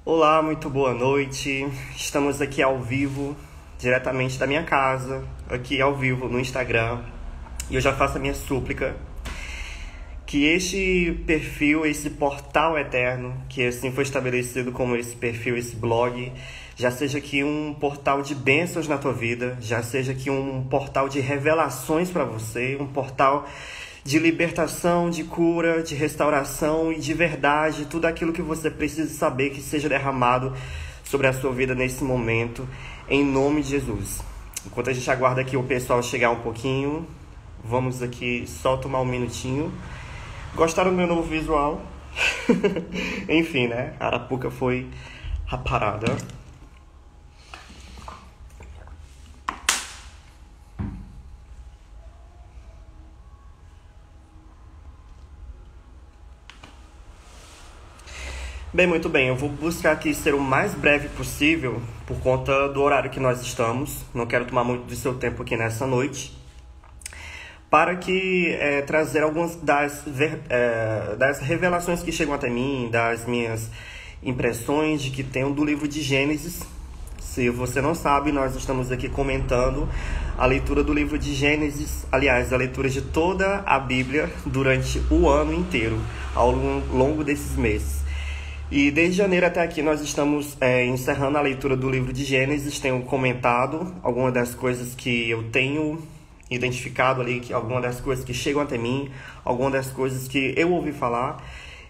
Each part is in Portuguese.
Olá, muito boa noite. Estamos aqui ao vivo, diretamente da minha casa, aqui ao vivo no Instagram. E eu já faço a minha súplica que este perfil, esse portal eterno, que assim foi estabelecido como esse perfil, esse blog, já seja aqui um portal de bênçãos na tua vida, já seja aqui um portal de revelações para você, um portal de libertação, de cura, de restauração e de verdade, tudo aquilo que você precisa saber que seja derramado sobre a sua vida nesse momento, em nome de Jesus. Enquanto a gente aguarda aqui o pessoal chegar um pouquinho, vamos aqui só tomar um minutinho. Gostaram do meu novo visual? Enfim, né? A Arapuca foi a parada. Bem, muito bem. Eu vou buscar aqui ser o mais breve possível por conta do horário que nós estamos. Não quero tomar muito do seu tempo aqui nessa noite. Para que trazer algumas das revelações que chegam até mim, das minhas impressões de que tenho do livro de Gênesis. Se você não sabe, nós estamos aqui comentando a leitura do livro de Gênesis, aliás, a leitura de toda a Bíblia durante o ano inteiro, ao longo desses meses. E desde janeiro até aqui nós estamos encerrando a leitura do livro de Gênesis. Tenho comentado algumas das coisas que eu tenho identificado ali, algumas das coisas que chegam até mim, algumas das coisas que eu ouvi falar.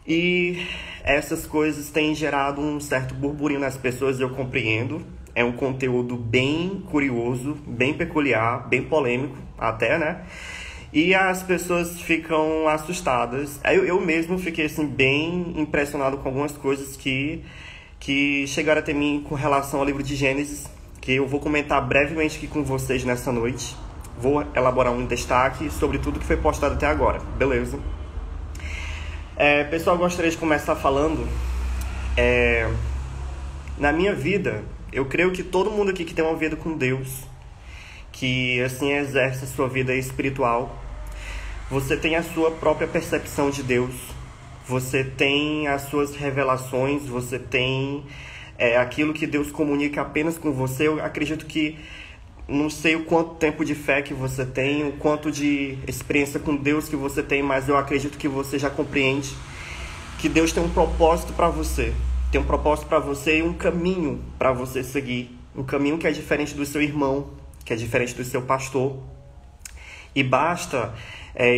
E essas coisas têm gerado um certo burburinho nas pessoas, eu compreendo. É um conteúdo bem curioso, bem peculiar, bem polêmico até, né? E as pessoas ficam assustadas. Eu mesmo fiquei assim, bem impressionado com algumas coisas que chegaram até mim com relação ao livro de Gênesis, que eu vou comentar brevemente aqui com vocês nessa noite. Vou elaborar um destaque sobre tudo que foi postado até agora, beleza? Pessoal, gostaria de começar falando. Na minha vida, eu creio que todo mundo aqui que tem uma vida com Deus, que assim exerce a sua vida espiritual, você tem a sua própria percepção de Deus, você tem as suas revelações, você tem aquilo que Deus comunica apenas com você. Eu acredito que, não sei o quanto tempo de fé que você tem, o quanto de experiência com Deus que você tem, mas eu acredito que você já compreende que Deus tem um propósito para você. Tem um propósito para você e um caminho para você seguir. Um caminho que é diferente do seu irmão, que é diferente do seu pastor. E basta,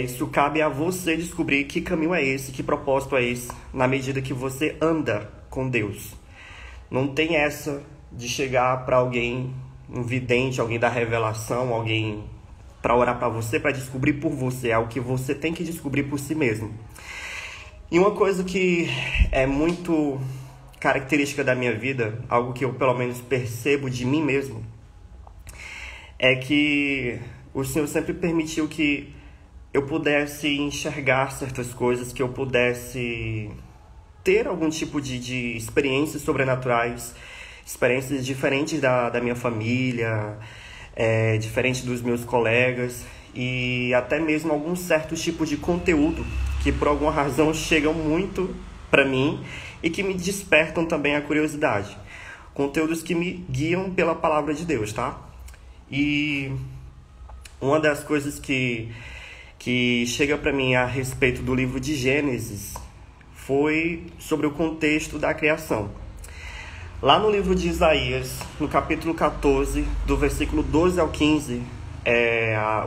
isso cabe a você descobrir que caminho é esse, que propósito é esse, na medida que você anda com Deus. Não tem essa de chegar para alguém, um vidente, alguém da revelação, alguém para orar para você, para descobrir por você. É algo que você tem que descobrir por si mesmo. E uma coisa que é muito característica da minha vida, algo que eu pelo menos percebo de mim mesmo, é que o Senhor sempre permitiu que eu pudesse enxergar certas coisas, que eu pudesse ter algum tipo de experiências sobrenaturais, experiências diferentes da minha família, diferentes dos meus colegas, e até mesmo algum certo tipo de conteúdo que por alguma razão chegam muito para mim e que me despertam também a curiosidade. Conteúdos que me guiam pela palavra de Deus, tá? E uma das coisas que chega para mim a respeito do livro de Gênesis foi sobre o contexto da criação. Lá no livro de Isaías, no capítulo 14, do versículo 12 ao 15,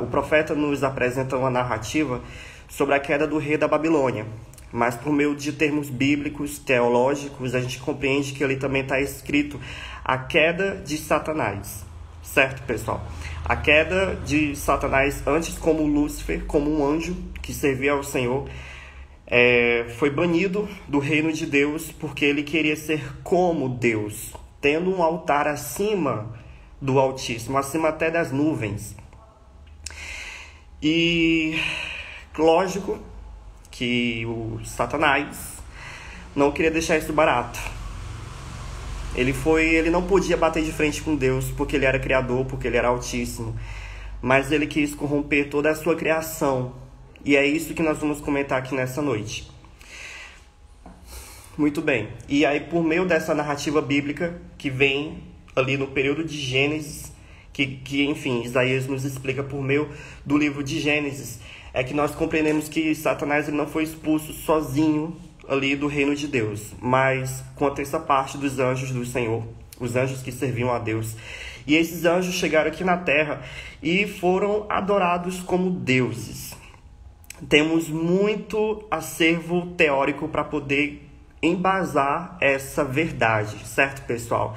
o profeta nos apresenta uma narrativa sobre a queda do rei da Babilônia. Mas por meio de termos bíblicos, teológicos, a gente compreende que ali também está escrito a queda de Satanás. Certo, pessoal? A queda de Satanás, antes como Lúcifer, como um anjo que servia ao Senhor, foi banido do reino de Deus porque ele queria ser como Deus, tendo um altar acima do Altíssimo, acima até das nuvens. E lógico que o Satanás não queria deixar isso barato. Ele não podia bater de frente com Deus porque ele era criador, porque ele era altíssimo. Mas ele quis corromper toda a sua criação. E é isso que nós vamos comentar aqui nessa noite. Muito bem. E aí, por meio dessa narrativa bíblica que vem ali no período de Gênesis, enfim, Isaías nos explica por meio do livro de Gênesis, é que nós compreendemos que Satanás ele não foi expulso sozinho ali do reino de Deus, mas com a terça parte dos anjos do Senhor, os anjos que serviam a Deus. E esses anjos chegaram aqui na terra e foram adorados como deuses. Temos muito acervo teórico para poder embasar essa verdade, certo, pessoal?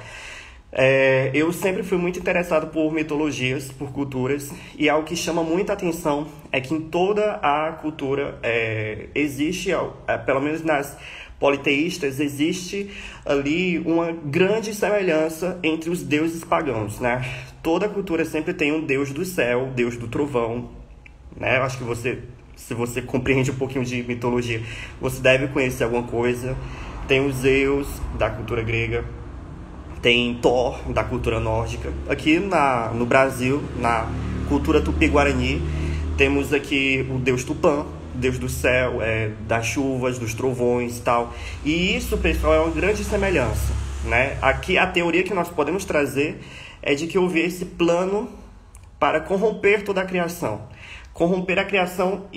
Eu sempre fui muito interessado por mitologias, por culturas, e algo que chama muita atenção é que em toda a cultura existe, pelo menos nas politeístas, existe ali uma grande semelhança entre os deuses pagãos, né? Toda cultura sempre tem um deus do céu, deus do trovão, né? Eu acho que se você compreende um pouquinho de mitologia, você deve conhecer alguma coisa. Tem os Zeus da cultura grega, tem Thor da cultura nórdica. Aqui no Brasil, na cultura tupi-guarani, temos aqui o deus Tupã, deus do céu, das chuvas, dos trovões e tal. E isso, pessoal, é uma grande semelhança, né? Aqui a teoria que nós podemos trazer é de que houve esse plano para corromper toda a criação. Corromper a criação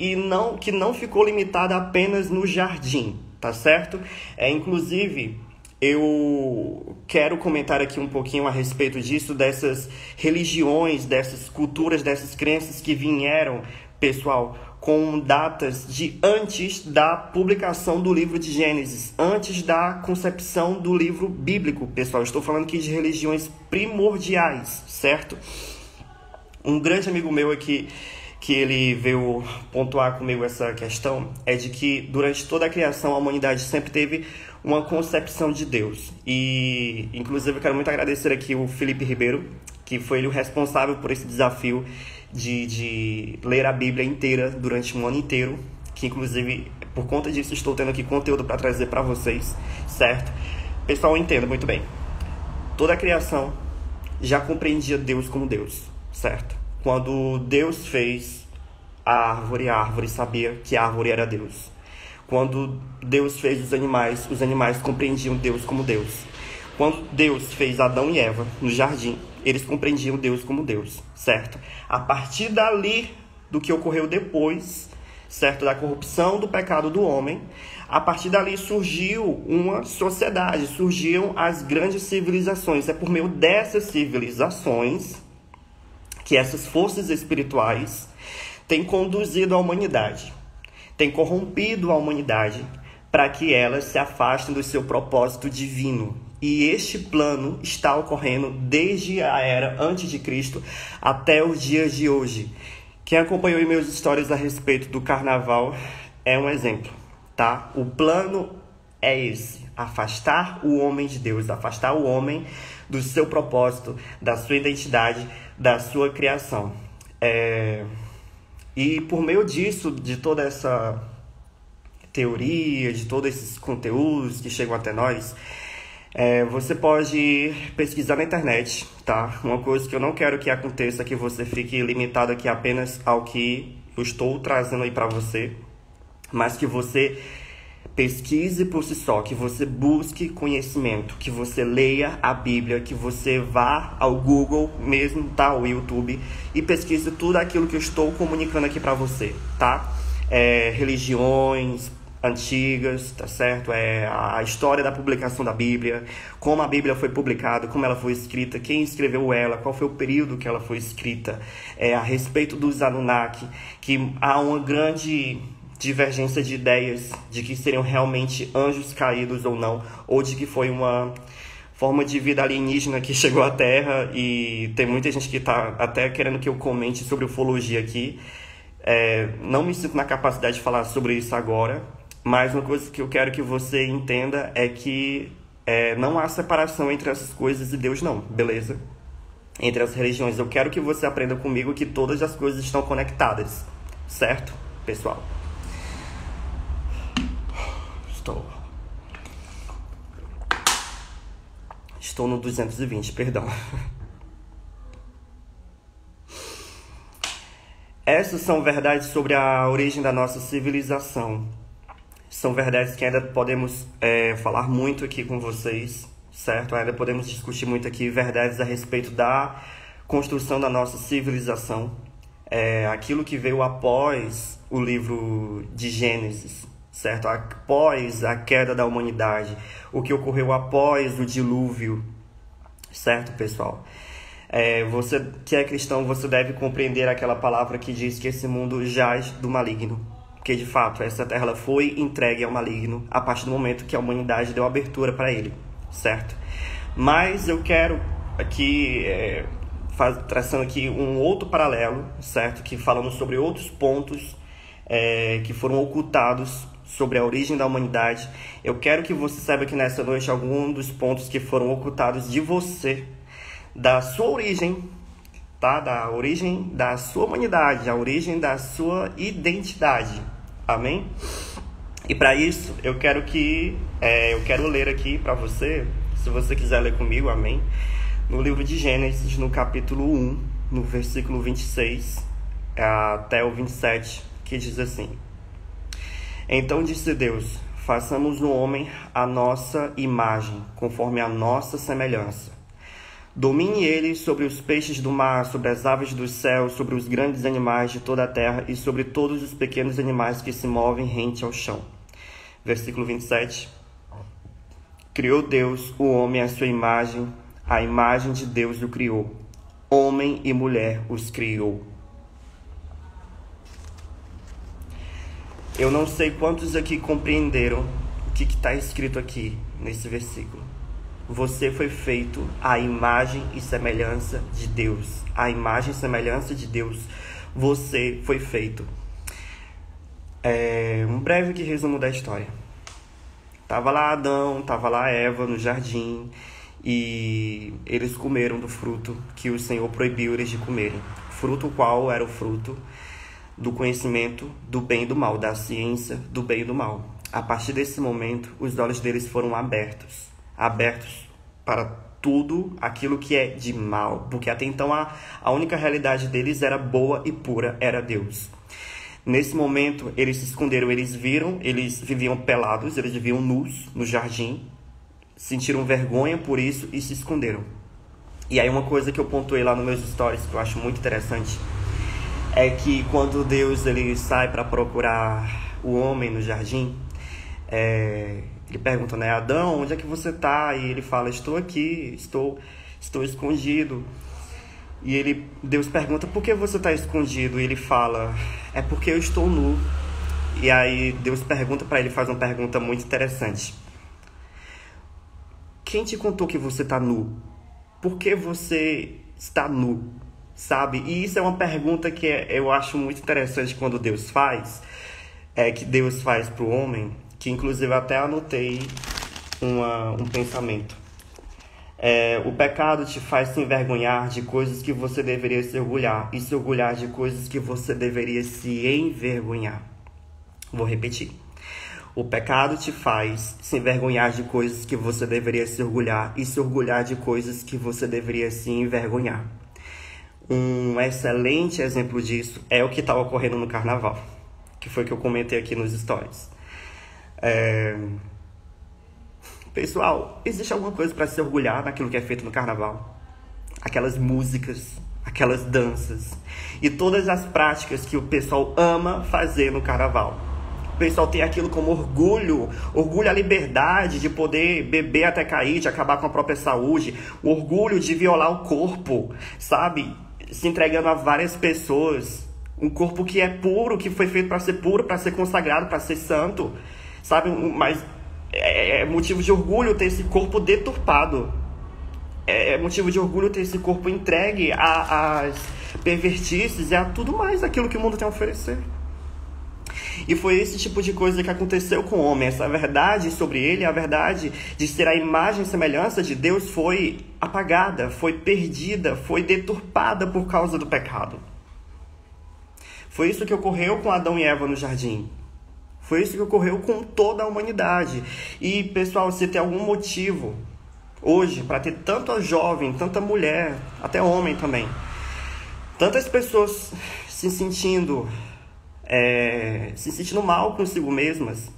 que não ficou limitada apenas no jardim, tá certo? Inclusive, eu quero comentar aqui um pouquinho a respeito disso, dessas religiões, dessas culturas, dessas crenças que vieram, pessoal, com datas de antes da publicação do livro de Gênesis, antes da concepção do livro bíblico, pessoal. Estou falando aqui de religiões primordiais, certo? Um grande amigo meu aqui, que ele veio pontuar comigo essa questão, é de que durante toda a criação a humanidade sempre teve uma concepção de Deus. E, inclusive, eu quero muito agradecer aqui o Felipe Ribeiro, que foi o responsável por esse desafio de ler a Bíblia inteira durante um ano inteiro, que, inclusive, por conta disso, estou tendo aqui conteúdo para trazer para vocês, certo? Pessoal, entenda muito bem. Toda a criação já compreendia Deus como Deus, certo? Quando Deus fez a árvore sabia que a árvore era Deus. Quando Deus fez os animais compreendiam Deus como Deus. Quando Deus fez Adão e Eva no jardim, eles compreendiam Deus como Deus, certo? A partir dali, do que ocorreu depois, certo? Da corrupção, do pecado do homem, a partir dali surgiu uma sociedade, surgiam as grandes civilizações. É por meio dessas civilizações que essas forças espirituais têm conduzido a humanidade, têm corrompido a humanidade para que elas se afastem do seu propósito divino. E este plano está ocorrendo desde a era antes de Cristo até os dias de hoje. Quem acompanhou meus stories a respeito do carnaval é um exemplo, tá? O plano é esse: afastar o homem de Deus, afastar o homem do seu propósito, da sua identidade, da sua criação. E por meio disso, de toda essa teoria, de todos esses conteúdos que chegam até nós, você pode pesquisar na internet, tá? Uma coisa que eu não quero que aconteça é que você fique limitado aqui apenas ao que eu estou trazendo aí para você, mas que você pesquise por si só, que você busque conhecimento, que você leia a Bíblia, que você vá ao Google mesmo, tá? Ao YouTube, e pesquise tudo aquilo que eu estou comunicando aqui para você, tá? Religiões antigas, tá certo? A história da publicação da Bíblia, como a Bíblia foi publicada, como ela foi escrita, quem escreveu ela, qual foi o período que ela foi escrita, a respeito dos Anunnaki, que há uma grande divergência de ideias de que seriam realmente anjos caídos ou não, ou de que foi uma forma de vida alienígena que chegou à Terra. E tem muita gente que está até querendo que eu comente sobre ufologia aqui. Não me sinto na capacidade de falar sobre isso agora, mas uma coisa que eu quero que você entenda é que não há separação entre essas coisas e Deus não, beleza? Entre as religiões. Eu quero que você aprenda comigo que todas as coisas estão conectadas, certo, pessoal? Estou no 220, perdão. Essas são verdades sobre a origem da nossa civilização. São verdades que ainda podemos falar muito aqui com vocês, certo? Ainda podemos discutir muito aqui verdades a respeito da construção da nossa civilização. Aquilo que veio após o livro de Gênesis, certo? Após a queda da humanidade, o que ocorreu após o dilúvio, certo, pessoal? Você que é cristão, você deve compreender aquela palavra que diz que esse mundo jaz do maligno. Porque, de fato, essa terra ela foi entregue ao maligno a partir do momento que a humanidade deu abertura para ele, certo? Mas eu quero aqui, traçando aqui um outro paralelo, certo? Que falando sobre outros pontos que foram ocultados sobre a origem da humanidade. Eu quero que você saiba que nessa noite alguns dos pontos que foram ocultados de você, da sua origem, tá? Da origem da sua humanidade, a origem da sua identidade. Amém? E para isso, eu quero ler aqui para você, se você quiser ler comigo, amém? No livro de Gênesis, no capítulo 1, no versículo 26 até o 27, que diz assim: Então disse Deus: façamos o homem à nossa imagem, conforme a nossa semelhança. Domine ele sobre os peixes do mar, sobre as aves dos céus, sobre os grandes animais de toda a terra e sobre todos os pequenos animais que se movem rente ao chão. Versículo 27. Criou Deus o homem à sua imagem, a imagem de Deus o criou. Homem e mulher os criou. Eu não sei quantos aqui compreenderam o que está escrito aqui nesse versículo. Você foi feito à imagem e semelhança de Deus. A imagem e semelhança de Deus. Você foi feito. Um breve resumo da história. Tava lá Adão, tava lá Eva no jardim. E eles comeram do fruto que o Senhor proibiu eles de comerem. Fruto qual era o fruto do conhecimento do bem e do mal. Da ciência do bem e do mal. A partir desse momento, os olhos deles foram abertos para tudo aquilo que é de mal, porque até então a única realidade deles era boa e pura, era Deus. Nesse momento, eles se esconderam, eles viviam pelados, eles viviam nus no jardim, sentiram vergonha por isso e se esconderam. E aí uma coisa que eu pontuei lá nos meus stories, que eu acho muito interessante, é que quando Deus ele sai para procurar o homem no jardim, ele pergunta, né, Adão, onde é que você está? E ele fala, estou aqui, estou escondido. E Deus pergunta, por que você está escondido? E ele fala, é porque eu estou nu. E aí Deus pergunta para ele, faz uma pergunta muito interessante. Quem te contou que você está nu? Por que você está nu? Sabe? E isso é uma pergunta que eu acho muito interessante quando Deus faz, que Deus faz para o homem, que inclusive até anotei um pensamento. O pecado te faz se envergonhar de coisas que você deveria se orgulhar, e se orgulhar de coisas que você deveria se envergonhar. Vou repetir. O pecado te faz se envergonhar de coisas que você deveria se orgulhar, e se orgulhar de coisas que você deveria se envergonhar. Um excelente exemplo disso é o que está ocorrendo no carnaval, que foi o que eu comentei aqui nos stories. Pessoal, existe alguma coisa para se orgulhar naquilo que é feito no carnaval? Aquelas músicas, aquelas danças e todas as práticas que o pessoal ama fazer no carnaval. O pessoal tem aquilo como orgulho à liberdade de poder beber até cair, de acabar com a própria saúde, o orgulho de violar o corpo, sabe? Se entregando a várias pessoas, um corpo que é puro, que foi feito para ser puro, para ser consagrado, para ser santo, sabe? Mas é motivo de orgulho ter esse corpo deturpado. É motivo de orgulho ter esse corpo entregue às pervertices e a tudo mais aquilo que o mundo tem a oferecer. E foi esse tipo de coisa que aconteceu com o homem. Essa verdade sobre ele, a verdade de ser a imagem e semelhança de Deus, foi apagada, foi perdida, foi deturpada por causa do pecado. Foi isso que ocorreu com Adão e Eva no jardim. Foi isso que ocorreu com toda a humanidade. E, pessoal, se tem algum motivo hoje para ter tanta jovem, tanta mulher, até homem também, tantas pessoas se sentindo mal consigo mesmas,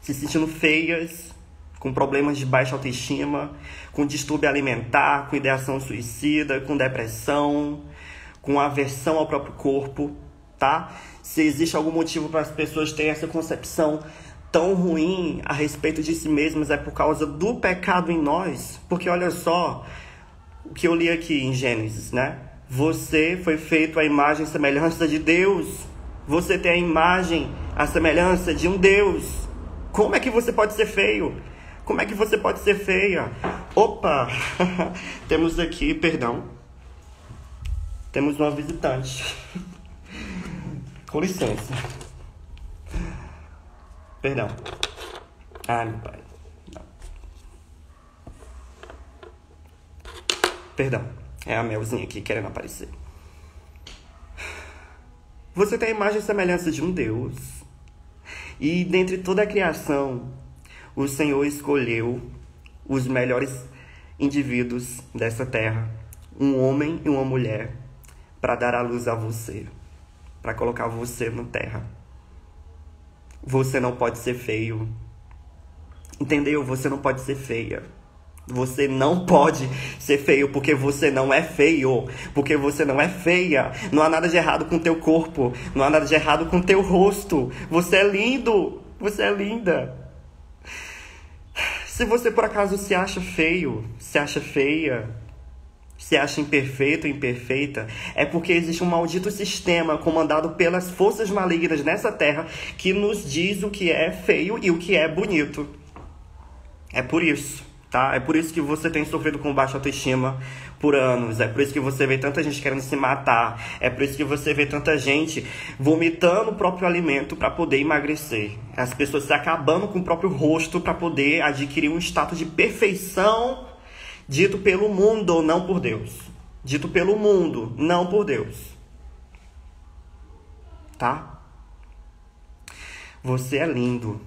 se sentindo feias, com problemas de baixa autoestima, com distúrbio alimentar, com ideação suicida, com depressão, com aversão ao próprio corpo, tá? Se existe algum motivo para as pessoas terem essa concepção tão ruim a respeito de si mesmas, é por causa do pecado em nós. Porque olha só o que eu li aqui em Gênesis, né? Você foi feito à imagem e semelhança de Deus. Você tem a imagem, a semelhança de um Deus. Como é que você pode ser feio? Como é que você pode ser feia? Opa! Temos aqui, perdão. Temos uma visitante. Com licença. Perdão. Ai, meu pai. Não. Perdão. É a Melzinha aqui querendo aparecer. Você tem a imagem e semelhança de um Deus. E dentre toda a criação, o Senhor escolheu os melhores indivíduos dessa terra, um homem e uma mulher, para dar à luz a você, para colocar você na terra. Você não pode ser feio. Entendeu? Você não pode ser feia. Você não pode ser feio porque você não é feio. Porque você não é feia. Não há nada de errado com o teu corpo. Não há nada de errado com o teu rosto. Você é lindo. Você é linda. Se você por acaso se acha feio, se acha feia, se acha imperfeito ou imperfeita, é porque existe um maldito sistema comandado pelas forças malignas nessa terra que nos diz o que é feio e o que é bonito. É por isso, tá? É por isso que você tem sofrido com baixa autoestima por anos. É por isso que você vê tanta gente querendo se matar. É por isso que você vê tanta gente vomitando o próprio alimento para poder emagrecer. As pessoas se acabando com o próprio rosto para poder adquirir um status de perfeição dito pelo mundo, não por Deus. Dito pelo mundo, não por Deus. Tá? Você é lindo.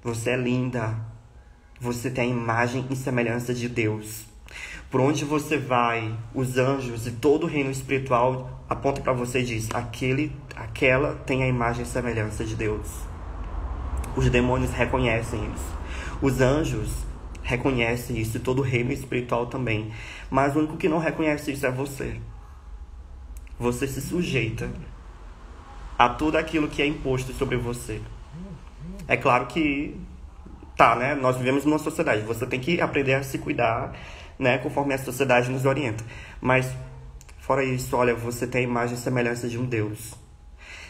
Você é linda. Você tem a imagem e semelhança de Deus. Por onde você vai, os anjos e todo o reino espiritual apontam para você e diz: aquela tem a imagem e semelhança de Deus. Os demônios reconhecem isso. Os anjos reconhece isso e todo o reino espiritual também. Mas o único que não reconhece isso é você. Você se sujeita a tudo aquilo que é imposto sobre você. É claro que, né? Nós vivemos numa sociedade. Você tem que aprender a se cuidar, né? Conforme a sociedade nos orienta. Mas, fora isso, olha, você tem a imagem e semelhança de um Deus.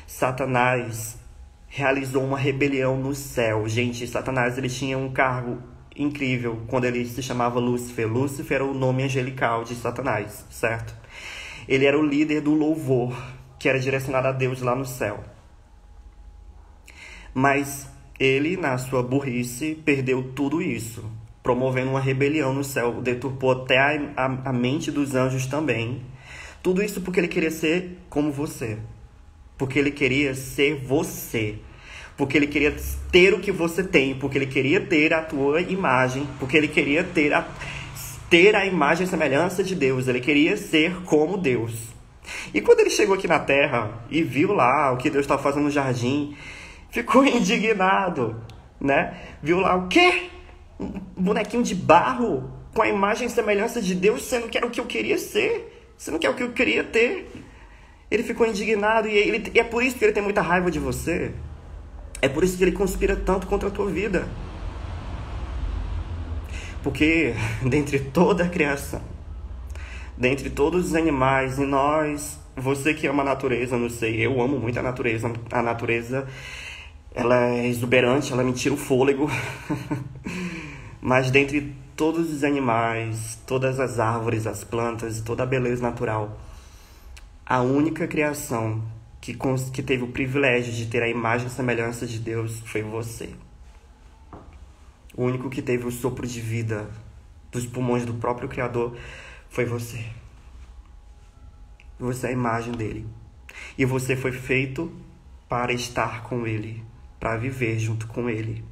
Satanás realizou uma rebelião no céu. Gente, Satanás, ele tinha um cargo incrível quando ele se chamava Lúcifer. Lúcifer era o nome angelical de Satanás, certo? Ele era o líder do louvor, que era direcionado a Deus lá no céu. Mas ele, na sua burrice, perdeu tudo isso, promovendo uma rebelião no céu, deturpou até a mente dos anjos também. Tudo isso porque ele queria ser como você. Porque ele queria ser você. Porque ele queria ter o que você tem. Porque ele queria ter a tua imagem. Porque ele queria ter a imagem e semelhança de Deus. Ele queria ser como Deus. E quando ele chegou aqui na Terra e viu lá o que Deus estava fazendo no jardim, ficou indignado, né? Viu lá o quê? Um bonequinho de barro com a imagem e semelhança de Deus, sendo que era o que eu queria ser, sendo que é o que eu queria ter. Ele ficou indignado e é por isso que ele tem muita raiva de você. É por isso que ele conspira tanto contra a tua vida. Porque dentre toda a criação, dentre todos os animais e nós, você que ama a natureza, não sei, eu amo muito a natureza. A natureza, ela é exuberante, ela me tira o fôlego. Mas dentre todos os animais, todas as árvores, as plantas e toda a beleza natural, a única criação que teve o privilégio de ter a imagem e semelhança de Deus foi você. O único que teve o sopro de vida dos pulmões do próprio Criador foi você. Você é a imagem dele. E você foi feito para estar com ele, para viver junto com ele.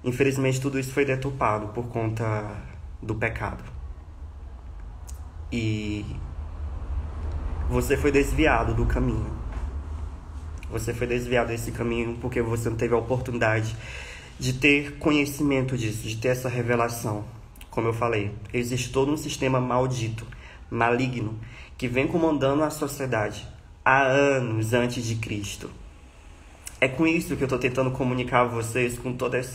Infelizmente, tudo isso foi deturpado por conta do pecado. E você foi desviado do caminho. Você foi desviado desse caminho porque você não teve a oportunidade de ter conhecimento disso, de ter essa revelação. Como eu falei, existe todo um sistema maldito, maligno, que vem comandando a sociedade há anos antes de Cristo. É com isso que eu estou tentando comunicar a vocês, com todos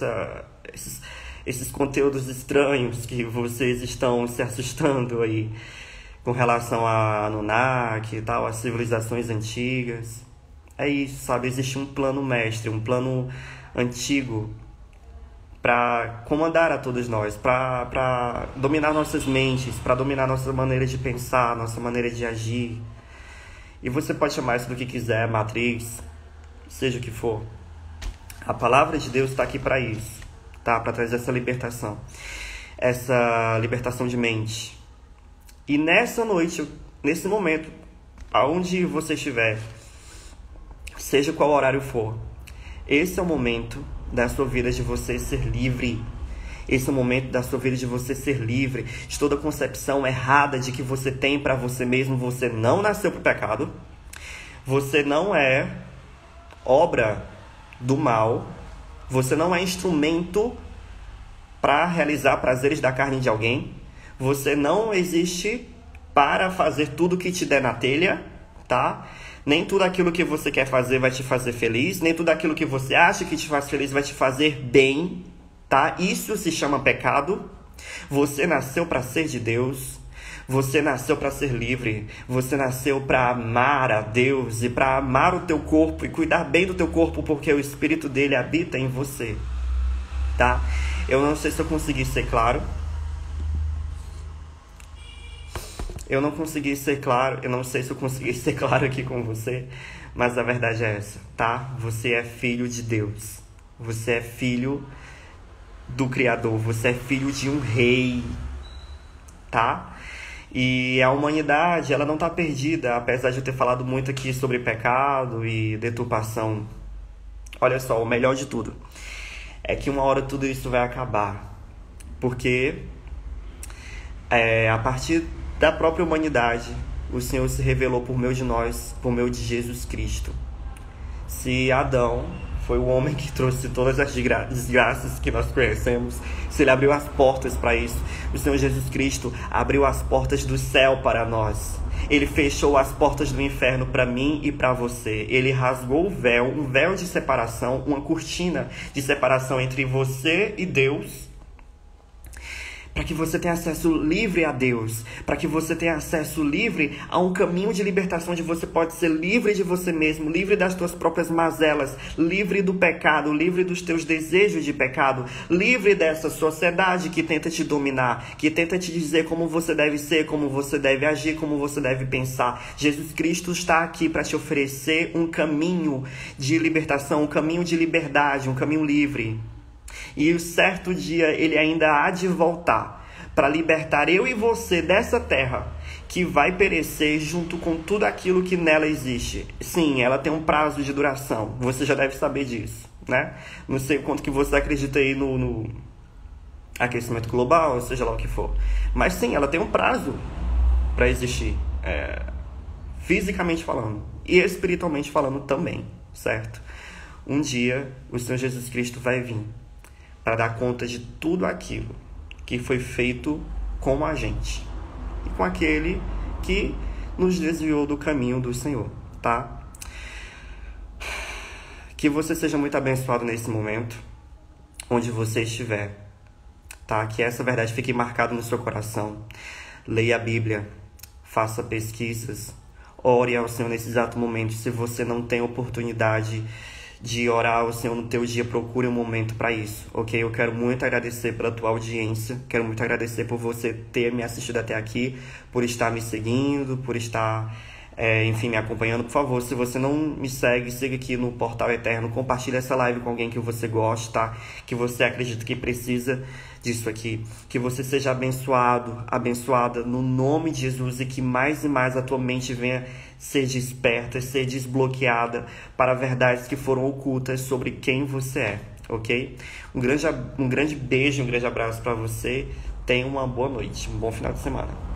esses conteúdos estranhos que vocês estão se assustando aí, com relação a Anunnaki e tal, as civilizações antigas. É isso, sabe? Existe um plano mestre, um plano antigo para comandar a todos nós, para dominar nossas mentes, para dominar nossa maneira de pensar, nossa maneira de agir. E você pode chamar isso do que quiser, Matrix, seja o que for. A palavra de Deus está aqui para isso, tá? Para trazer essa libertação de mente. E nessa noite, nesse momento, aonde você estiver, seja qual horário for, esse é o momento da sua vida de você ser livre. Esse é o momento da sua vida de você ser livre de toda concepção errada de que você tem para você mesmo. Você não nasceu para o pecado. Você não é obra do mal. Você não é instrumento para realizar prazeres da carne de alguém. Você não existe para fazer tudo que te der na telha, tá? Nem tudo aquilo que você quer fazer vai te fazer feliz. Nem tudo aquilo que você acha que te faz feliz vai te fazer bem, tá? Isso se chama pecado. Você nasceu para ser de Deus. Você nasceu para ser livre. Você nasceu para amar a Deus e para amar o teu corpo e cuidar bem do teu corpo, porque o Espírito dele habita em você, tá? Eu não sei se eu consegui ser claro. Eu não consegui ser claro, eu não sei se eu consegui ser claro aqui com você, mas a verdade é essa, tá? Você é filho de Deus. Você é filho do Criador. Você é filho de um rei, tá? E a humanidade, ela não tá perdida, apesar de eu ter falado muito aqui sobre pecado e deturpação. Olha só, o melhor de tudo é que uma hora tudo isso vai acabar. Porque a partir da própria humanidade, o Senhor se revelou por meio de nós, por meio de Jesus Cristo. Se Adão foi o homem que trouxe todas as desgraças que nós conhecemos, se ele abriu as portas para isso, o Senhor Jesus Cristo abriu as portas do céu para nós. Ele fechou as portas do inferno para mim e para você. Ele rasgou o véu, um véu de separação, uma cortina de separação entre você e Deus, para que você tenha acesso livre a Deus, para que você tenha acesso livre a um caminho de libertação, onde você pode ser livre de você mesmo, livre das tuas próprias mazelas, livre do pecado, livre dos teus desejos de pecado, livre dessa sociedade que tenta te dominar, que tenta te dizer como você deve ser, como você deve agir, como você deve pensar. Jesus Cristo está aqui para te oferecer um caminho de libertação, um caminho de liberdade, um caminho livre. E o certo dia ele ainda há de voltar para libertar eu e você dessa terra que vai perecer junto com tudo aquilo que nela existe. Sim, ela tem um prazo de duração. Você já deve saber disso, né? Não sei quanto que você acredita aí no aquecimento global, seja lá o que for. Mas sim, ela tem um prazo para existir, fisicamente falando e espiritualmente falando também, certo? Um dia o Senhor Jesus Cristo vai vir para dar conta de tudo aquilo que foi feito com a gente e com aquele que nos desviou do caminho do Senhor, tá? Que você seja muito abençoado nesse momento, onde você estiver, tá? Que essa verdade fique marcada no seu coração. Leia a Bíblia, faça pesquisas, ore ao Senhor nesse exato momento. Se você não tem oportunidade de orar ao Senhor no teu dia, procure um momento para isso, ok? Eu quero muito agradecer pela tua audiência, quero muito agradecer por você ter me assistido até aqui, por estar me seguindo, por estar, enfim, me acompanhando. Por favor, se você não me segue, siga aqui no Portal Eterno, compartilhe essa live com alguém que você gosta, tá? Que você acredita que precisa disso aqui. Que você seja abençoado, abençoada no nome de Jesus, e que mais e mais a tua mente venha ser desperta, ser desbloqueada para verdades que foram ocultas sobre quem você é, ok? Um grande beijo, um grande abraço para você. Tenha uma boa noite, um bom final de semana.